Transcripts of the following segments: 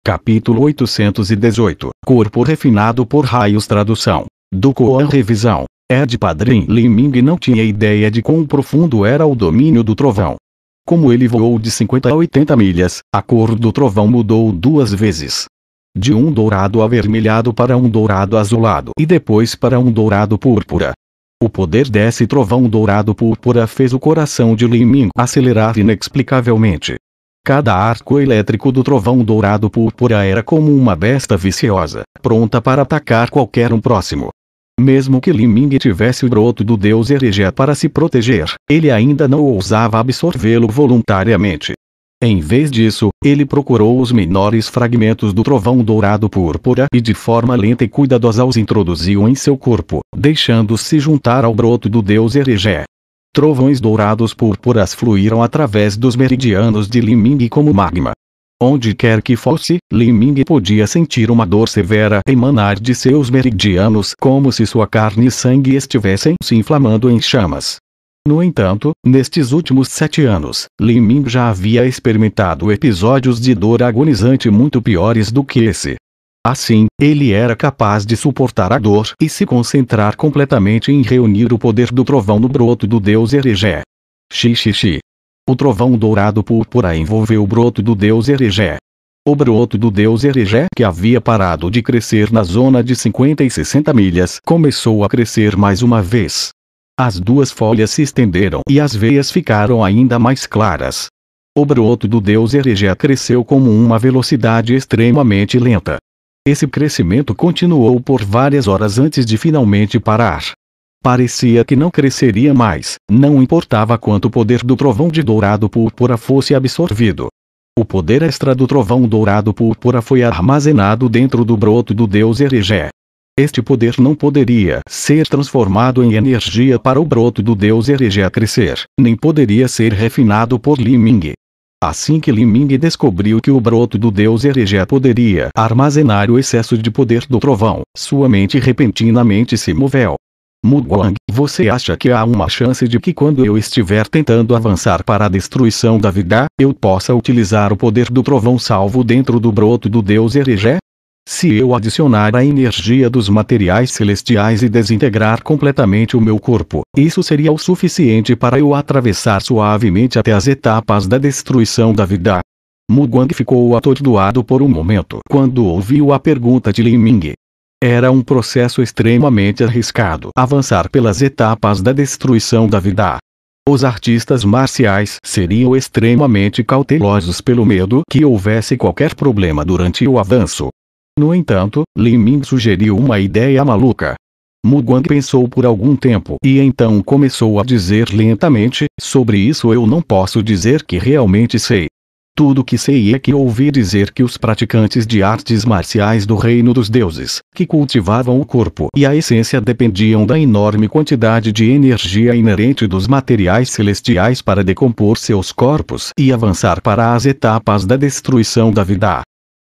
Capítulo 818. Corpo refinado por raios. Tradução do Koan. Revisão. Ed Padrin Li Ming não tinha ideia de quão profundo era o domínio do trovão. Como ele voou de 50 a 80 milhas, a cor do trovão mudou 2 vezes. De um dourado avermelhado para um dourado azulado e depois para um dourado púrpura. O poder desse trovão dourado púrpura fez o coração de Li Ming acelerar inexplicavelmente. Cada arco elétrico do trovão dourado púrpura era como uma besta viciosa, pronta para atacar qualquer próximo. Mesmo que Li Ming tivesse o broto do deus Erejé para se proteger, ele ainda não ousava absorvê-lo voluntariamente. Em vez disso, ele procurou os menores fragmentos do trovão dourado púrpura e de forma lenta e cuidadosa os introduziu em seu corpo, deixando-os se juntar ao broto do deus Erejé. Trovões dourados púrpuras fluíram através dos meridianos de Li Ming como magma. Onde quer que fosse, Li Ming podia sentir uma dor severa emanar de seus meridianos, como se sua carne e sangue estivessem se inflamando em chamas. No entanto, nestes últimos 7 anos, Li Ming já havia experimentado episódios de dor agonizante muito piores do que esse. Assim, ele era capaz de suportar a dor e se concentrar completamente em reunir o poder do trovão no broto do deus Erejé. Xixi. O trovão dourado púrpura envolveu o broto do deus Erejé. O broto do deus Erejé, que havia parado de crescer na zona de 50 e 60 milhas, começou a crescer mais uma vez. As 2 folhas se estenderam e as veias ficaram ainda mais claras. O broto do deus Erejé cresceu com uma velocidade extremamente lenta. Esse crescimento continuou por várias horas antes de finalmente parar. Parecia que não cresceria mais, não importava quanto o poder do trovão de dourado púrpura fosse absorvido. O poder extra do trovão dourado púrpura foi armazenado dentro do broto do deus Erejé. Este poder não poderia ser transformado em energia para o broto do deus Erejé crescer, nem poderia ser refinado por Li Ming. Assim que Li Ming descobriu que o broto do deus Erejé poderia armazenar o excesso de poder do trovão, sua mente repentinamente se moveu. Mugwang, você acha que há uma chance de que quando eu estiver tentando avançar para a destruição da vida, eu possa utilizar o poder do trovão salvo dentro do broto do deus Erejé? Se eu adicionar a energia dos materiais celestiais e desintegrar completamente o meu corpo, isso seria o suficiente para eu atravessar suavemente até as etapas da destruição da vida. Mugwang ficou atordoado por um momento quando ouviu a pergunta de Li Ming. Era um processo extremamente arriscado avançar pelas etapas da destruição da vida. Os artistas marciais seriam extremamente cautelosos pelo medo que houvesse qualquer problema durante o avanço. No entanto, Li Ming sugeriu uma ideia maluca. Mugwang pensou por algum tempo e então começou a dizer lentamente: sobre isso eu não posso dizer que realmente sei. Tudo que sei é que ouvi dizer que os praticantes de artes marciais do reino dos deuses, que cultivavam o corpo e a essência dependiam da enorme quantidade de energia inerente dos materiais celestiais para decompor seus corpos e avançar para as etapas da destruição da vida.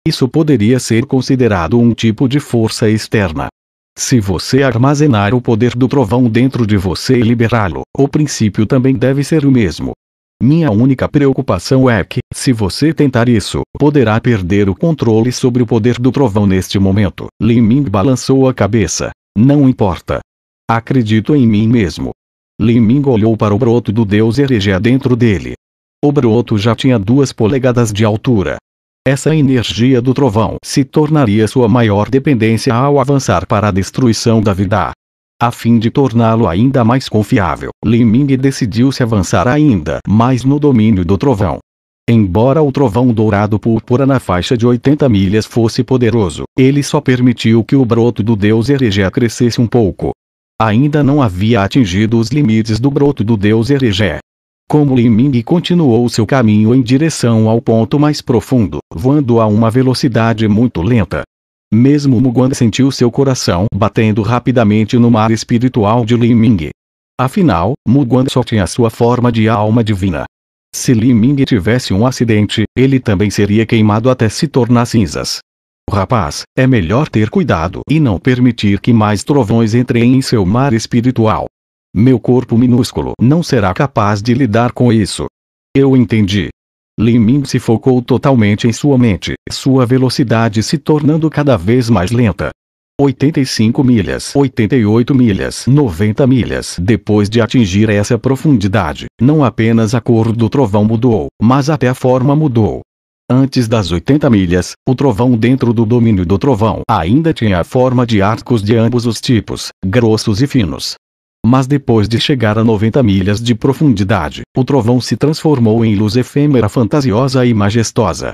Isso poderia ser considerado um tipo de força externa. Se você armazenar o poder do trovão dentro de você e liberá-lo, o princípio também deve ser o mesmo. Minha única preocupação é que, se você tentar isso, poderá perder o controle sobre o poder do trovão neste momento. Li Ming balançou a cabeça. Não importa. Acredito em mim mesmo. Li Ming olhou para o broto do deus Erejé dentro dele. O broto já tinha 2 polegadas de altura. Essa energia do trovão se tornaria sua maior dependência ao avançar para a destruição da vida. A fim de torná-lo ainda mais confiável, Li Ming decidiu se avançar ainda mais no domínio do trovão. Embora o trovão dourado púrpura na faixa de 80 milhas fosse poderoso, ele só permitiu que o broto do deus Erejé crescesse um pouco. Ainda não havia atingido os limites do broto do deus Erejé. Como Li Ming continuou seu caminho em direção ao ponto mais profundo, voando a uma velocidade muito lenta. Mesmo Mugwang sentiu seu coração batendo rapidamente no mar espiritual de Li Ming. Afinal, Mugwang só tinha sua forma de alma divina. Se Li Ming tivesse um acidente, ele também seria queimado até se tornar cinzas. Rapaz, é melhor ter cuidado e não permitir que mais trovões entrem em seu mar espiritual. Meu corpo minúsculo não será capaz de lidar com isso. Eu entendi. Li Ming se focou totalmente em sua mente, sua velocidade se tornando cada vez mais lenta. 85 milhas, 88 milhas, 90 milhas. Depois de atingir essa profundidade, não apenas a cor do trovão mudou, mas até a forma mudou. Antes das 80 milhas, o trovão dentro do domínio do trovão ainda tinha a forma de arcos de ambos os tipos, grossos e finos. Mas depois de chegar a 90 milhas de profundidade, o trovão se transformou em luz efêmera fantasiosa e majestosa.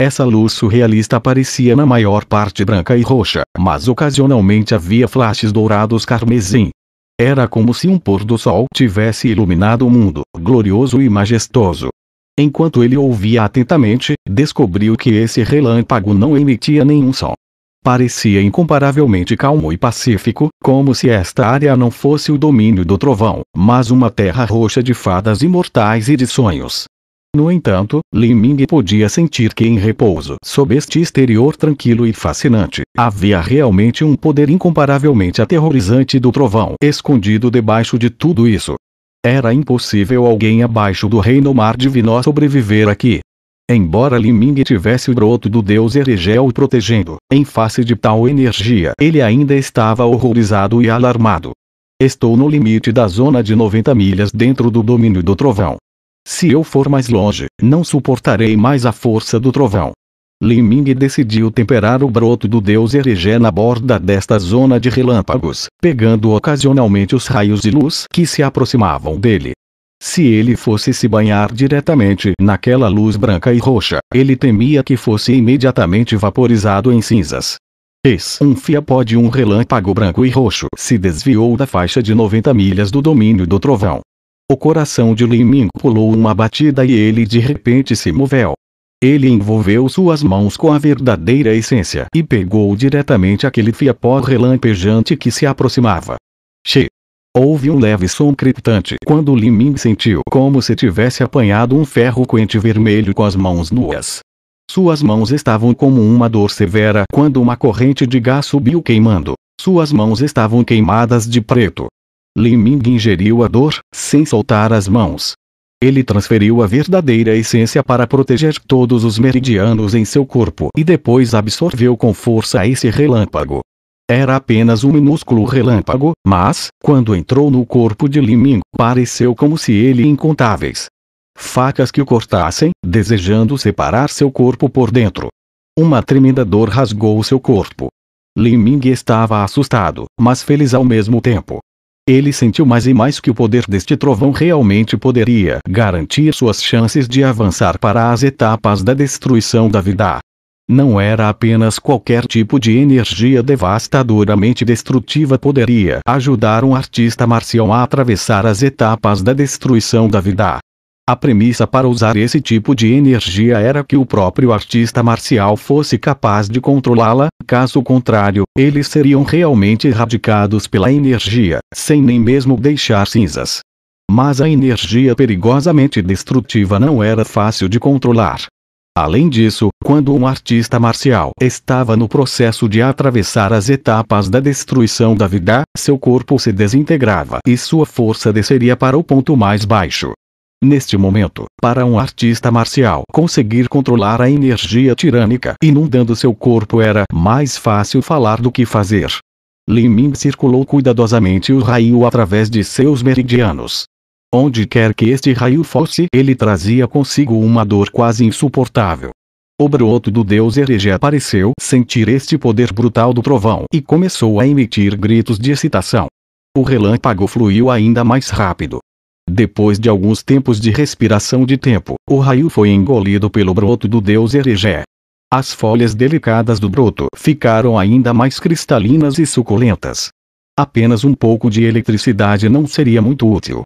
Essa luz surrealista aparecia na maior parte branca e roxa, mas ocasionalmente havia flashes dourados carmesim. Era como se um pôr do sol tivesse iluminado o mundo, glorioso e majestoso. Enquanto ele ouvia atentamente, descobriu que esse relâmpago não emitia nenhum som. Parecia incomparavelmente calmo e pacífico, como se esta área não fosse o domínio do trovão, mas uma terra roxa de fadas imortais e de sonhos. No entanto, Li Ming podia sentir que em repouso, sob este exterior tranquilo e fascinante, havia realmente um poder incomparavelmente aterrorizante do trovão escondido debaixo de tudo isso. Era impossível alguém abaixo do reino mar divino sobreviver aqui. Embora Li Ming tivesse o broto do deus Eregel o protegendo, em face de tal energia, ele ainda estava horrorizado e alarmado. Estou no limite da zona de 90 milhas dentro do domínio do trovão. Se eu for mais longe, não suportarei mais a força do trovão. Li Ming decidiu temperar o broto do deus Eregé na borda desta zona de relâmpagos, pegando ocasionalmente os raios de luz que se aproximavam dele. Se ele fosse se banhar diretamente naquela luz branca e roxa, ele temia que fosse imediatamente vaporizado em cinzas. Um fiapo de um relâmpago branco e roxo se desviou da faixa de 90 milhas do domínio do trovão. O coração de Li Ming pulou uma batida e ele de repente se moveu. Ele envolveu suas mãos com a verdadeira essência e pegou diretamente aquele fiapo relampejante que se aproximava. Houve um leve som crepitante quando Li Ming sentiu como se tivesse apanhado um ferro quente vermelho com as mãos nuas. Suas mãos estavam como uma dor severa quando uma corrente de gás subiu queimando. Suas mãos estavam queimadas de preto. Li Ming ingeriu a dor, sem soltar as mãos. Ele transferiu a verdadeira essência para proteger todos os meridianos em seu corpo e depois absorveu com força esse relâmpago. Era apenas um minúsculo relâmpago, mas, quando entrou no corpo de Li Ming, pareceu como se ele incontáveis facas que o cortassem, desejando separar seu corpo por dentro. Uma tremenda dor rasgou seu corpo. Li Ming estava assustado, mas feliz ao mesmo tempo. Ele sentiu mais e mais que o poder deste trovão realmente poderia garantir suas chances de avançar para as etapas da destruição da vida. Não era apenas qualquer tipo de energia devastadoramente destrutiva poderia ajudar um artista marcial a atravessar as etapas da destruição da vida. A premissa para usar esse tipo de energia era que o próprio artista marcial fosse capaz de controlá-la, caso contrário, eles seriam realmente erradicados pela energia, sem nem mesmo deixar cinzas. Mas a energia perigosamente destrutiva não era fácil de controlar. Além disso, quando um artista marcial estava no processo de atravessar as etapas da destruição da vida, seu corpo se desintegrava e sua força desceria para o ponto mais baixo. Neste momento, para um artista marcial conseguir controlar a energia tirânica inundando seu corpo era mais fácil falar do que fazer. Li Ming circulou cuidadosamente o raio através de seus meridianos. Onde quer que este raio fosse, ele trazia consigo uma dor quase insuportável. O broto do deus Eregé apareceu sentir este poder brutal do trovão e começou a emitir gritos de excitação. O relâmpago fluiu ainda mais rápido. Depois de alguns tempos de respiração de tempo, o raio foi engolido pelo broto do deus Eregé. As folhas delicadas do broto ficaram ainda mais cristalinas e suculentas. Apenas um pouco de eletricidade não seria muito útil.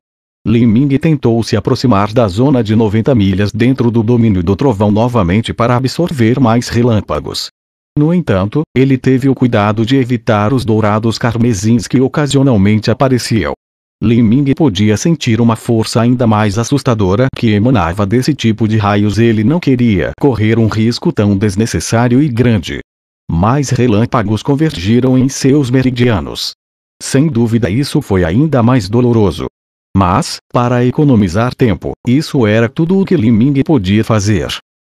Li Ming tentou se aproximar da zona de 90 milhas dentro do domínio do trovão novamente para absorver mais relâmpagos. No entanto, ele teve o cuidado de evitar os dourados carmesins que ocasionalmente apareciam. Li Ming podia sentir uma força ainda mais assustadora que emanava desse tipo de raios. Ele não queria correr um risco tão desnecessário e grande. Mais relâmpagos convergiram em seus meridianos. Sem dúvida isso foi ainda mais doloroso. Mas, para economizar tempo, isso era tudo o que Li Ming podia fazer.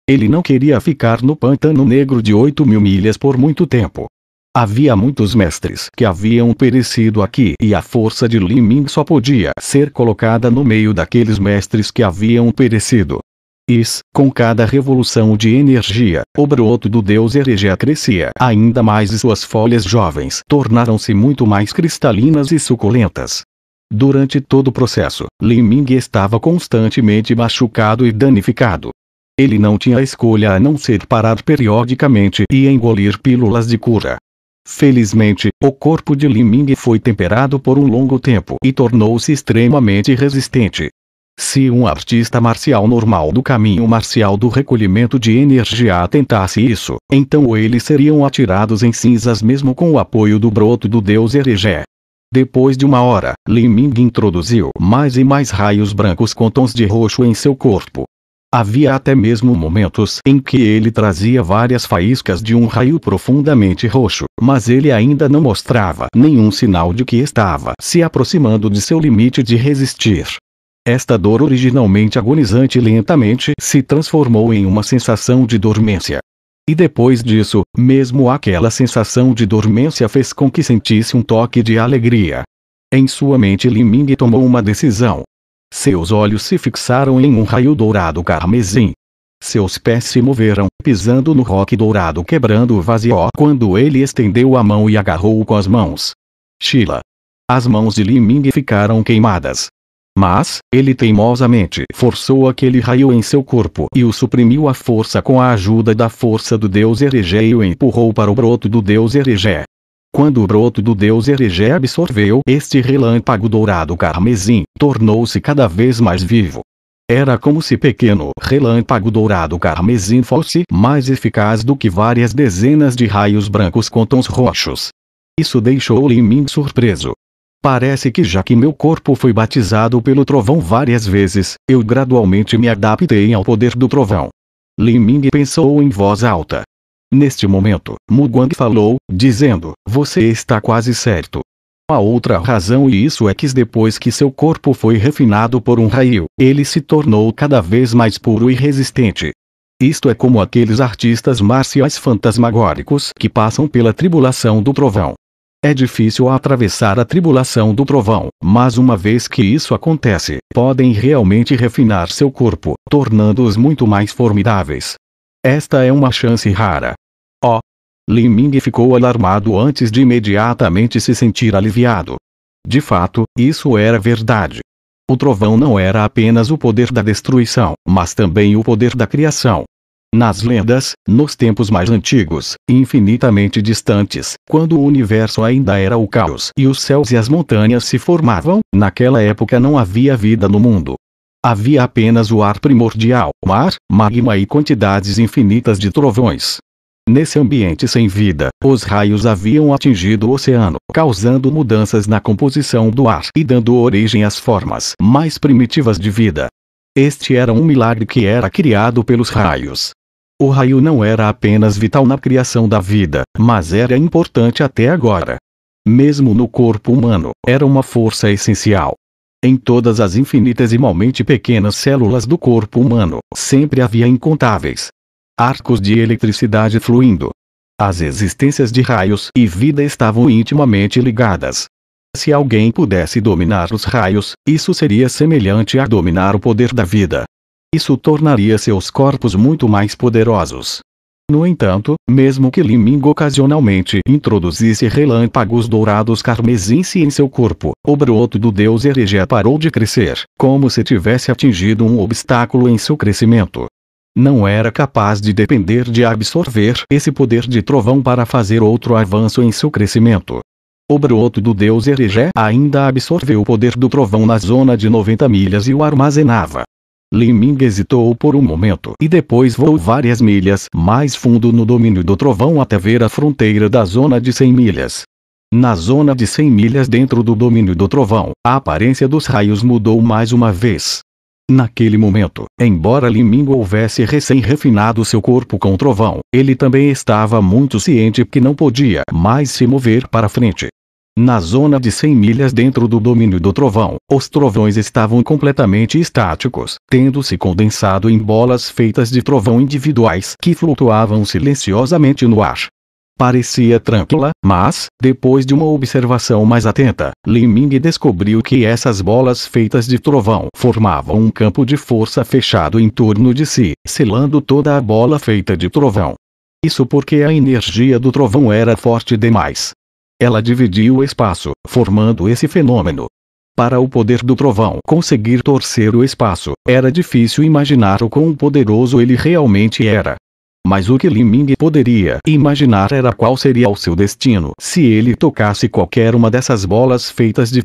Ele não queria ficar no pântano negro de 8.000 milhas por muito tempo. Havia muitos mestres que haviam perecido aqui e a força de Li Ming só podia ser colocada no meio daqueles mestres que haviam perecido. Com cada revolução de energia, o broto do deus Erejé crescia ainda mais e suas folhas jovens tornaram-se muito mais cristalinas e suculentas. Durante todo o processo, Li Ming estava constantemente machucado e danificado. Ele não tinha escolha a não ser parar periodicamente e engolir pílulas de cura. Felizmente, o corpo de Li Ming foi temperado por um longo tempo e tornou-se extremamente resistente. Se um artista marcial normal do caminho marcial do recolhimento de energia tentasse isso, então eles seriam atirados em cinzas mesmo com o apoio do broto do deus Erejé. Depois de uma hora, Li Ming introduziu mais e mais raios brancos com tons de roxo em seu corpo. Havia até mesmo momentos em que ele trazia várias faíscas de um raio profundamente roxo, mas ele ainda não mostrava nenhum sinal de que estava se aproximando de seu limite de resistir. Esta dor originalmente agonizante lentamente se transformou em uma sensação de dormência. E depois disso, mesmo aquela sensação de dormência fez com que sentisse um toque de alegria. Em sua mente Li Ming tomou uma decisão. Seus olhos se fixaram em um raio dourado carmesim. Seus pés se moveram, pisando no roque dourado quebrando o vazio quando ele estendeu a mão e agarrou-o com as mãos. Sheila. As mãos de Li Ming ficaram queimadas. Mas, ele teimosamente forçou aquele raio em seu corpo e o suprimiu à força com a ajuda da força do deus Erejé e o empurrou para o broto do deus Erejé. Quando o broto do deus Erejé absorveu este relâmpago dourado carmesim, tornou-se cada vez mais vivo. Era como se pequeno relâmpago dourado carmesim fosse mais eficaz do que várias dezenas de raios brancos com tons roxos. Isso deixou Li Ming surpreso. Parece que já que meu corpo foi batizado pelo trovão várias vezes, eu gradualmente me adaptei ao poder do trovão. Li Ming pensou em voz alta. Neste momento, Mu Guang falou, dizendo, você está quase certo. A outra razão e isso é que depois que seu corpo foi refinado por um raio, ele se tornou cada vez mais puro e resistente. Isto é como aqueles artistas marciais fantasmagóricos que passam pela tribulação do trovão. É difícil atravessar a tribulação do trovão, mas uma vez que isso acontece, podem realmente refinar seu corpo, tornando-os muito mais formidáveis. Esta é uma chance rara. Li Ming ficou alarmado antes de imediatamente se sentir aliviado. De fato, isso era verdade. O trovão não era apenas o poder da destruição, mas também o poder da criação. Nas lendas, nos tempos mais antigos, infinitamente distantes, quando o universo ainda era o caos e os céus e as montanhas se formavam, naquela época não havia vida no mundo. Havia apenas o ar primordial, mar, magma e quantidades infinitas de trovões. Nesse ambiente sem vida, os raios haviam atingido o oceano, causando mudanças na composição do ar e dando origem às formas mais primitivas de vida. Este era um milagre que era criado pelos raios. O raio não era apenas vital na criação da vida, mas era importante até agora. Mesmo no corpo humano, era uma força essencial. Em todas as infinitas e igualmente pequenas células do corpo humano, sempre havia incontáveis arcos de eletricidade fluindo. As existências de raios e vida estavam intimamente ligadas. Se alguém pudesse dominar os raios, isso seria semelhante a dominar o poder da vida. Isso tornaria seus corpos muito mais poderosos. No entanto, mesmo que Li Ming ocasionalmente introduzisse relâmpagos dourados carmesins em seu corpo, o broto do deus Erejé parou de crescer, como se tivesse atingido um obstáculo em seu crescimento. Não era capaz de depender de absorver esse poder de trovão para fazer outro avanço em seu crescimento. O broto do deus Erejé ainda absorveu o poder do trovão na zona de 90 milhas e o armazenava. Li Ming hesitou por um momento e depois voou várias milhas mais fundo no domínio do trovão até ver a fronteira da zona de 100 milhas. Na zona de 100 milhas dentro do domínio do trovão, a aparência dos raios mudou mais uma vez. Naquele momento, embora Li Ming houvesse recém-refinado seu corpo com o trovão, ele também estava muito ciente que não podia mais se mover para frente. Na zona de 100 milhas dentro do domínio do trovão, os trovões estavam completamente estáticos, tendo se condensado em bolas feitas de trovão individuais que flutuavam silenciosamente no ar. Parecia tranquila, mas, depois de uma observação mais atenta, Li Ming descobriu que essas bolas feitas de trovão formavam um campo de força fechado em torno de si, selando toda a bola feita de trovão. Isso porque a energia do trovão era forte demais. Ela dividiu o espaço, formando esse fenômeno. Para o poder do trovão conseguir torcer o espaço, era difícil imaginar o quão poderoso ele realmente era. Mas o que Li Ming poderia imaginar era qual seria o seu destino se ele tocasse qualquer uma dessas bolas feitas de